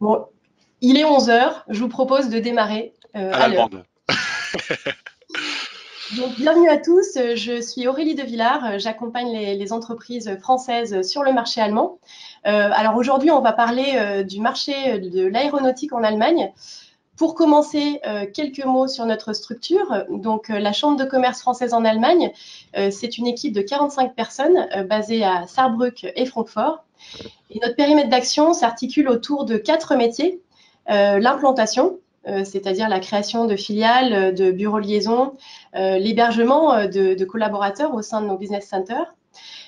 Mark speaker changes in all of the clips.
Speaker 1: Bon, il est 11 heures, je vous propose de démarrer
Speaker 2: À
Speaker 1: à l'heure.
Speaker 2: l'allemande.
Speaker 1: Donc, bienvenue à tous, je suis Aurélie de Villars, j'accompagne les entreprises françaises sur le marché allemand. Alors aujourd'hui, on va parler du marché de l'aéronautique en Allemagne. Pour commencer, quelques mots sur notre structure. Donc, la Chambre de commerce française en Allemagne, c'est une équipe de 45 personnes basée à Saarbrück et Francfort. Et notre périmètre d'action s'articule autour de 4 métiers. L'implantation, c'est-à-dire la création de filiales, de bureaux de liaison, l'hébergement de collaborateurs au sein de nos business centers.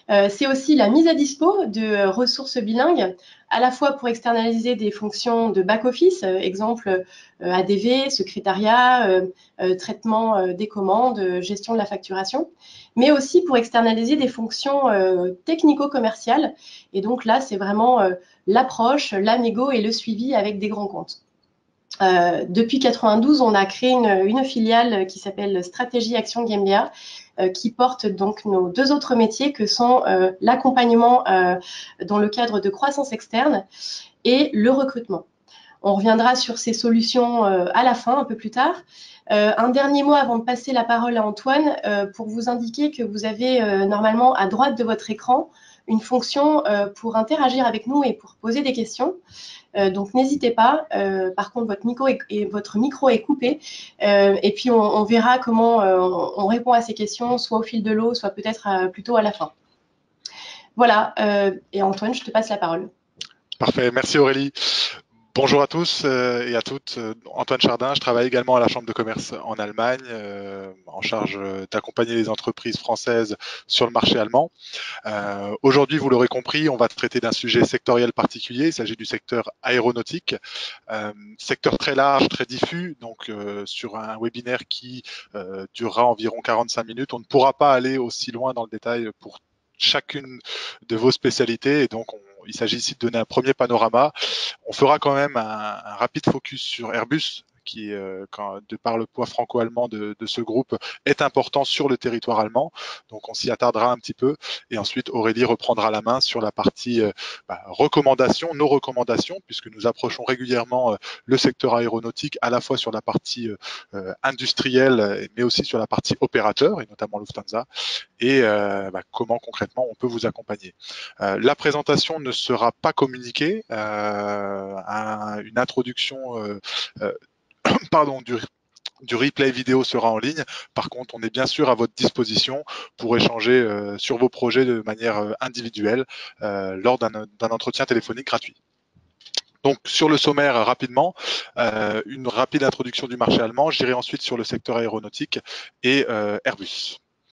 Speaker 1: C'est aussi la mise à dispo de ressources bilingues, à la fois pour externaliser des fonctions de back-office, exemple ADV, secrétariat, traitement des commandes, gestion de la facturation, mais aussi pour externaliser des fonctions technico-commerciales. Et donc là, c'est vraiment l'approche, la négo et le suivi avec des grands comptes. Depuis 92, on a créé une filiale qui s'appelle Stratégie Action GmbH, qui porte donc nos 2 autres métiers que sont l'accompagnement dans le cadre de croissance externe et le recrutement. On reviendra sur ces solutions à la fin, un peu plus tard. Un dernier mot avant de passer la parole à Antoine, pour vous indiquer que vous avez normalement à droite de votre écran une fonction pour interagir avec nous et pour poser des questions. Donc n'hésitez pas. Par contre, votre micro est coupé. Et puis on verra comment on répond à ces questions, soit au fil de l'eau, soit peut-être plutôt à la fin. Voilà. Et Antoine, je te passe la parole.
Speaker 2: Parfait, merci Aurélie. Bonjour à tous et à toutes. Antoine Chardin, je travaille également à la Chambre de commerce en Allemagne, en charge d'accompagner les entreprises françaises sur le marché allemand. Aujourd'hui, vous l'aurez compris, on va traiter d'un sujet sectoriel particulier. Il s'agit du secteur aéronautique, secteur très large, très diffus. Donc, sur un webinaire qui durera environ 45 minutes, on ne pourra pas aller aussi loin dans le détail pour chacune de vos spécialités. Et donc, il s'agit ici de donner un premier panorama. On fera quand même un rapide focus sur Airbus, qui, de par le poids franco-allemand de ce groupe, est important sur le territoire allemand. Donc, on s'y attardera un petit peu. Et ensuite, Aurélie reprendra la main sur la partie recommandations, nos recommandations, puisque nous approchons régulièrement le secteur aéronautique, à la fois sur la partie industrielle, mais aussi sur la partie opérateur, et notamment Lufthansa, et comment concrètement on peut vous accompagner. La présentation ne sera pas communiquée. Une introduction du replay vidéo sera en ligne. Par contre, on est bien sûr à votre disposition pour échanger sur vos projets de manière individuelle lors d'un entretien téléphonique gratuit. Donc, sur le sommaire, rapidement, une rapide introduction du marché allemand. J'irai ensuite sur le secteur aéronautique et Airbus.